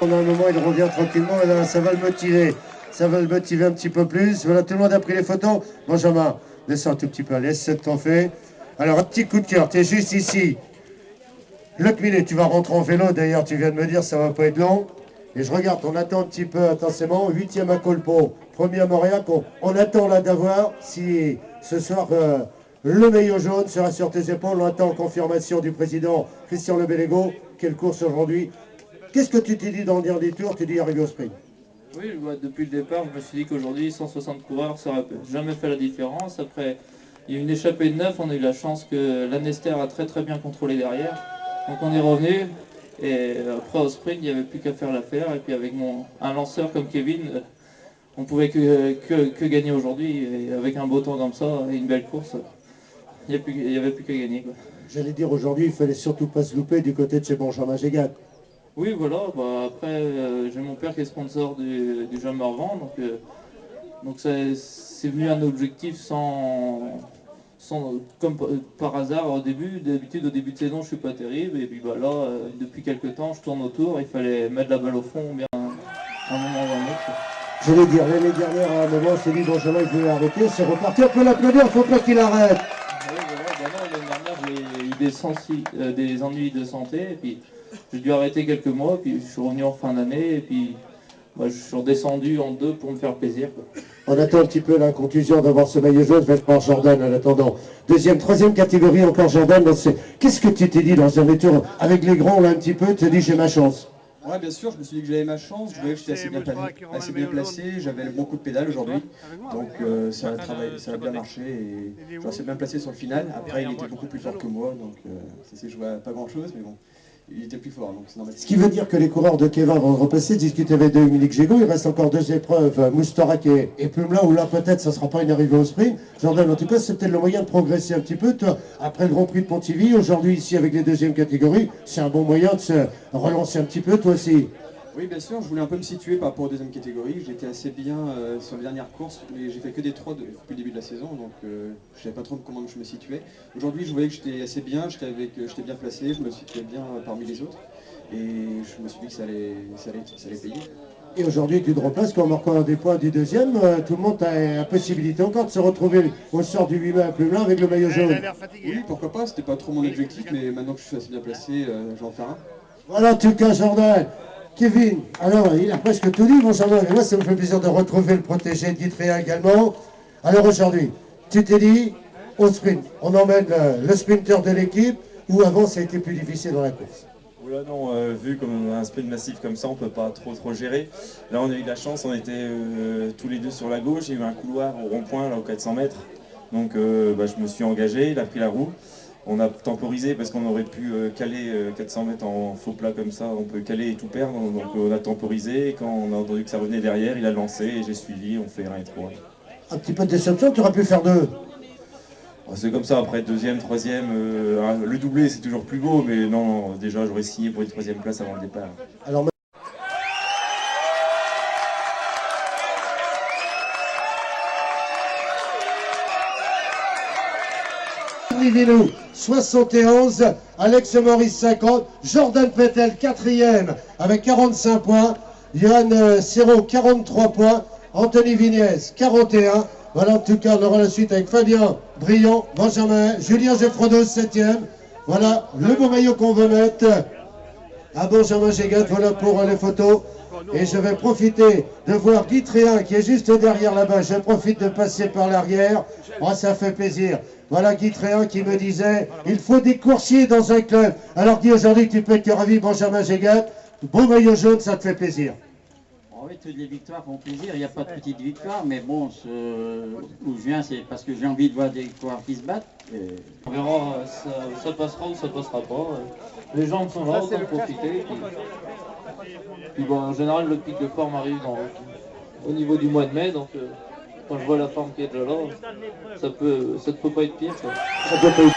Pendant un moment, il revient tranquillement et là, ça va le motiver. Ça va le motiver un petit peu plus. Voilà, tout le monde a pris les photos. Benjamin, descends un tout petit peu, laisse cette qu'on fait. Alors, un petit coup de cœur, tu es juste ici. Le minute, tu vas rentrer en vélo, d'ailleurs, tu viens de me dire, ça va pas être long. Et je regarde, on attend un petit peu intensément. 8e à Colpo, 1er à Mauriac. On attend là d'avoir si ce soir le maillot jaune sera sur tes épaules. On attend confirmation du président Christian Lebellego. Quelle course aujourd'hui. Qu'est-ce que tu t'es dit dans le dernier tour? Tu dis arrivé au sprint. Oui, depuis le départ, je me suis dit qu'aujourd'hui, 160 coureurs, ça n'aurait jamais fait la différence. Après, il y a eu une échappée de 9, on a eu la chance que Lanester a très bien contrôlé derrière. Donc on est revenu, et après au sprint, il n'y avait plus qu'à faire l'affaire. Et puis avec un lanceur comme Kevin, on pouvait que gagner aujourd'hui. Et avec un beau temps comme ça et une belle course, il n'y avait plus qu'à gagner, quoi. J'allais dire aujourd'hui, il fallait surtout pas se louper du côté de chez Benjamin Gégat. Oui, voilà. Après, j'ai mon père qui est sponsor du Jean Morvan, donc c'est venu un objectif comme par hasard au début. D'habitude, au début de saison, je suis pas terrible. Et puis là, depuis quelques temps, je tourne autour. Il fallait mettre la balle au fond bien un moment ou un autre. Je vais dire, l'année dernière, à un moment, on s'est dit, Benjamin, il voulait arrêter. C'est reparti. On peut l'applaudir, il faut pas qu'il arrête. Oui, voilà. L'année dernière, j'ai eu des ennuis de santé. Et puis, j'ai dû arrêter quelques mois. Puis, je suis revenu en fin d'année. Et puis, je suis redescendu en 2 pour me faire plaisir, quoi. On attend un petit peu la conclusion d'avoir ce maillot jaune fait par Jordan en attendant. Deuxième, troisième catégorie, encore Jordan. Qu'est-ce que tu t'es dit dans un tour avec les grands là un petit peu? Tu t'es dit j'ai ma chance. Ouais, bien sûr, je me suis dit que j'avais ma chance, je voyais que j'étais assez bien placé, j'avais le bon coup de pédale aujourd'hui, donc ça a bien marché et je suis assez bien placé sur le final. Après, il était beaucoup plus fort que moi, donc ça s'est joué à pas grand chose, mais bon, il était plus fort, donc c'est normal. Ce qui veut dire que les coureurs de Kevin vont repasser, discuter avec Dominique Gégaud. Il reste encore 2 épreuves, Moustarak et Plumla, où là peut-être ça ne sera pas une arrivée au sprint. Jordan, en tout cas, c'est peut-être le moyen de progresser un petit peu. Toi, après le Grand Prix de Pontivy, aujourd'hui ici avec les deuxièmes catégories, c'est un bon moyen de se relancer un petit peu, toi aussi. Oui, bien sûr, je voulais un peu me situer par rapport aux deuxième catégorie. J'étais assez bien sur les dernières courses, mais j'ai fait que des 3 depuis le début de la saison, donc je ne savais pas trop comment je me situais. Aujourd'hui, je voyais que j'étais assez bien, j'étais bien placé, je me situais bien parmi les autres, et je me suis dit que ça allait payer. Et aujourd'hui, tu te replaces qu'en marquant des points du deuxième, tout le monde a la possibilité encore de se retrouver au sort du 8 mai à Plumla avec le maillot jaune. Oui, pourquoi pas, c'était pas trop mon objectif, mais maintenant que je suis assez bien placé, j'en fais un. Voilà en tout cas Jordan. Kevin, alors il a presque tout dit, mon Jordan, et moi ça me fait plaisir de retrouver le protégé de Guy Tréa également. Alors aujourd'hui, tu t'es dit, au sprint, on emmène le sprinter de l'équipe, ou avant ça a été plus difficile dans la course? Oula non, vu comme un sprint massif comme ça, on peut pas trop gérer. Là on a eu de la chance, on était tous les deux sur la gauche, il y a eu un couloir au rond-point, là aux 400 mètres. Donc je me suis engagé, il a pris la roue. On a temporisé parce qu'on aurait pu caler 400 mètres en faux plat comme ça, on peut caler et tout perdre. Donc on a temporisé, et quand on a entendu que ça revenait derrière, il a lancé et j'ai suivi, on fait 1 et 3. Un petit peu de déception, tu aurais pu faire 2. C'est comme ça, après deuxième, troisième, le doublé c'est toujours plus beau, mais non, déjà j'aurais signé pour une 3e place avant le départ. Alors, Nivino, 71, Alex Maurice 50, Jordan Petel 4e avec 45 points, Johan Serrault 43 points, Anthony Vignès 41. Voilà en tout cas on aura la suite avec Fabien Briand, Benjamin, Julien Geffrodo 7e. Voilà le beau maillot qu'on veut mettre à Benjamin Gégat, voilà pour les photos. Et je vais profiter de voir Guy Tréhin qui est juste derrière là-bas. Je profite de passer par l'arrière. Oh, ça fait plaisir. Voilà Guy Tréhin qui me disait il faut des coursiers dans un club. Alors Guy, aujourd'hui tu peux être ravi, Benjamin Gégat. Beau maillot jaune, ça te fait plaisir. Oh oui, toutes les victoires font plaisir. Il n'y a pas de petites victoires, mais bon, où je viens, c'est parce que j'ai envie de voir des coureurs qui se battent. Et... On verra, ça passera ou ça passera pas. Les jambes sont là, autant profiter. Puis en général, le pic de forme arrive au niveau du mois de mai, donc quand je vois la forme qui est déjà là, ça ne peut pas être pire, quoi. Ça peut pas être...